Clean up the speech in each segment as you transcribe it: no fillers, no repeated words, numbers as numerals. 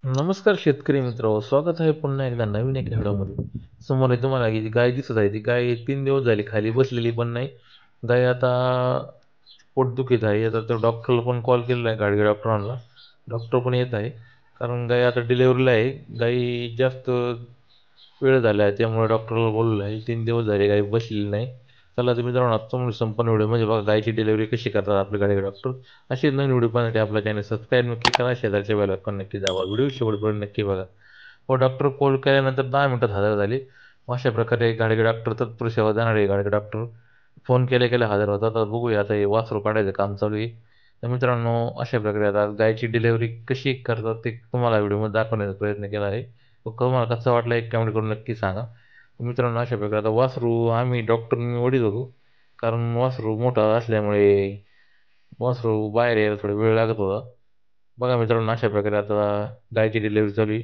नमस्कार शेतकरी मित्र, स्वागत आहे पुन्हा एकदा नवीन एक व्हिडिओमध्ये. समोर आहे तुम्हाला ही गाय दिसत आहे. ती गाय 3 दिवस झाली खाली बसलेली पण नाही. गाय आता पोटदुखीत आहे. आता तर डॉक्टरला पण कॉल केलेला आहे, गाडगे डॉक्टरांना. डॉक्टर पण येत आहे, कारण गाय आता डिलेवरीला आहे. गाई जास्त वेळ झाला आहे, त्यामुळे डॉक्टरला बोलवलं आहे. 3 दिवस झाले गाय बसलेली नाही. चला तुम्ही जाऊन आता तुम्ही संपूर्ण व्हिडिओ म्हणजे बघा गायची डिलेवरी कशी करतात आपले गाडगे डॉक्टर. असे नवीन व्हिडिओ पाहण्यासाठी आपला चॅनल सबस्क्राईब नक्की करा, शेजारच्या बेल आयकॉन नक्की दाबा, व्हिडिओ शेवटपर्यंत नक्की बघा. व डॉक्टर कॉल केल्यानंतर 10 मिनिटात हजर झाले. अशा प्रकारे गाडगे डॉक्टर तत्पर सेवा देणारे गाडगे डॉक्टर फोन केल्या केल्या हजर होतात. आता बघूया, आता हे वासरू काढायचं काम चालू आहे. तर मित्रांनो, अशा प्रकारे आता गायची डिलेवरी कशी करतात ते तुम्हाला व्हिडिओमध्ये दाखवण्याचा प्रयत्न केला आहे. तो तुम्हाला कसा वाटला एक कमेंट करून नक्की सांगा. मित्रांनो, अशा प्रकारे आता वासरू आम्ही डॉक्टर मी वडीत होतो, कारण वासरू मोठा असल्यामुळे वासरू बाहेर यायला थोडा वेळ लागत होता. बघा मित्रांनो, अशा प्रकारे आता गायची डिलिव्हरी चालू आहे.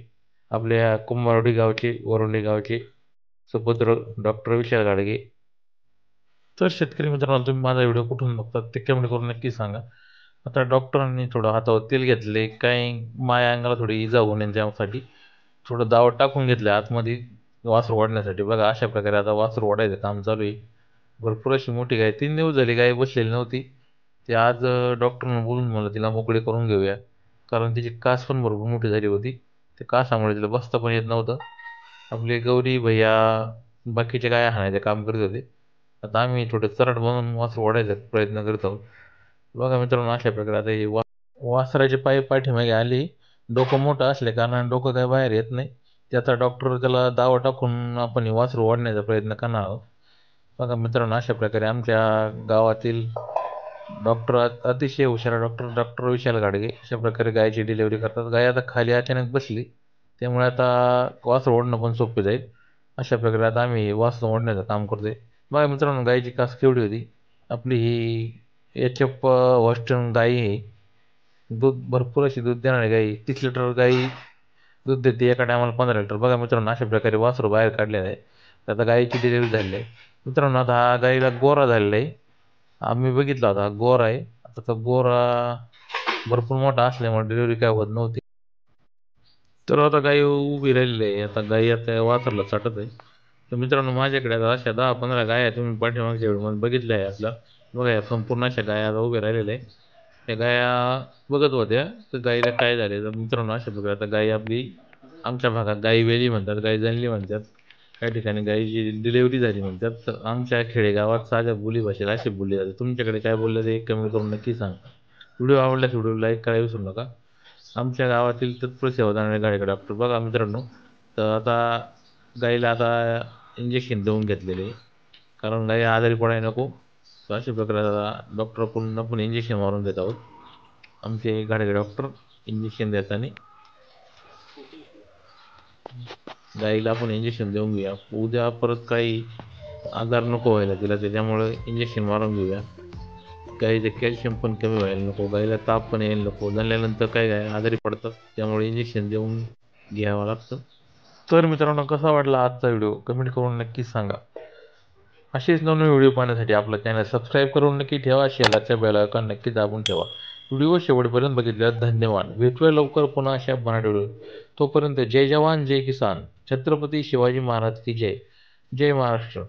आपल्या कुंभारवाडी गावचे वरुंडी गावचे सुपुत्र डॉक्टर विशाल गाडगे. तर शेतकरी मित्रांनो, तुम्ही माझा व्हिडिओ कुठून बघतात ते कमेंट करून नक्की सांगा. आता डॉक्टरांनी थोडं हातावर तेल घेतले, काही माझ्या अंगाला थोडी इजा होऊ नये त्यासाठी थोडं दावत टाकून घेतलं आतमध्ये वासरू वाढण्यासाठी. बघा अशा प्रकारे आता वासरू वाढायचं काम चालू आहे. भरपूर अशी मोठी गाय 3 दिवस झाली गाय बसलेली नव्हती. ते आज डॉक्टरनं बोलून मला तिला मोकळी करून घेऊया, कारण तिची कास पण भरपूर मोठी झाली होती. ते कासामुळे तिला बसता पण येत नव्हतं. आपले गौरी भैया बाकीचे गाय हाणायचे काम करत होते. आता आम्ही थोडे चरड बनवून वासरू वाढायचा प्रयत्न करत आहोत. बघा मित्रांनो, अशा प्रकारे आता हे वासराचे पाय पाठीमागे आली. डोकं मोठं असल्या कारणाने डोकं काय बाहेर येत नाही. त्याचा डॉक्टर त्याला दावा टाकून आपण हे वासरू वाढण्याचा प्रयत्न करणार आहोत. बघा मित्रांनो, अशा प्रकारे आमच्या गावातील डॉक्टर अतिशय हुशार डॉक्टर डॉक्टर विशाल गाडगे अशा प्रकारे गायची डिलिव्हरी करतात. गाय आता खाली अचानक बसली, त्यामुळे आता वासरू ओढणं पण सोपे जाईल. अशा प्रकारे आता आम्ही वासरू ओढण्याचं काम करतोय. बघा मित्रांनो, गायची कास केवढी होती. आपली ही एच एफ हॉस्टन गाई आहे. दूध भरपूर अशी दूध देणारी गाई, 30 लिटर गाई दूध देते एका टायमाला, 15 लिटर. बघा मित्रांनो, अशा प्रकारे वासरू बाहेर काढलेलं आहे. तर आता गायीची डिलिव्हरी झालेली आहे. मित्रांनो, आता हा गाईला गोरा झालेला आहे. आम्ही बघितला होता गोरा आहे. आता तो गोरा भरपूर मोठा असल्यामुळे डिलिव्हरी काय होत नव्हती. तर आता गाई उभी राहिलेली आहे. आता गाई आता वासरला चाटत आहे. तर मित्रांनो, माझ्याकडे आता अशा 10-15 गाया तुम्ही पाठीमागच्या व्हिडिओमध्ये बघितल्या आहे आपल्या. बघा या संपूर्ण अशा गाया आता उभ्या राहिलेल्या आहे. त्या गाया बघत होत्या तर गाईला काय झाले. तर मित्रांनो, अशा प्रकारे आता गाई आपली आमच्या भागात गाई वेली म्हणतात, गाई जनली म्हणतात, काही ठिकाणी गाईची डिलिव्हरी झाली म्हणतात. तर आमच्या खेडेगावात साध्या बोलीभाषेत अशी बोलली जाते. तुमच्याकडे काय बोललं ते कमेंट करून नक्की सांगा. व्हिडिओ आवडल्यास व्हिडिओ लाईक करायला विसरू नका. आमच्या गावातील तत्पर सेवा देणारे गाडगे डॉक्टर. बघा मित्रांनो, तर आता गाईला आता इंजेक्शन देऊन घेतलेले, कारण गाई आजारी पडायला नको. तर अशा प्रकारे आता डॉक्टरकडून आपण इंजेक्शन मारून देत आहोत. आमचे गाडगे डॉक्टर इंजेक्शन देताना गाईला आपण इंजेक्शन देऊन घेऊया. उद्या परत काही आजार नको व्हायला तिला, त्याच्यामुळे इंजेक्शन मारून घेऊया. गाईचं कॅल्शियम पण कमी व्हायला नको, गाईला ताप पण यायला नको. झाल्यानंतर काय गाय आजारी पडतात, त्यामुळे इंजेक्शन देऊन घ्यावं लागतं. तर मित्रांनो, कसा वाटला आजचा व्हिडिओ कमेंट करून नक्की सांगा. असेच नवीन व्हिडिओ पाहण्यासाठी आपला चॅनल सबस्क्राईब करून नक्की ठेवा, शेजारच्या बेल आयकॉन नक्की दाबून ठेवा. व्हिडिओ शेवटपर्यंत बघितल्यास धन्यवाद. भेटूया लवकर पुन्हा अशा बनाट व्हिडिओ. तोपर्यंत जय जवान जय किसान, छत्रपती शिवाजी महाराज की जय. जय महाराष्ट्र.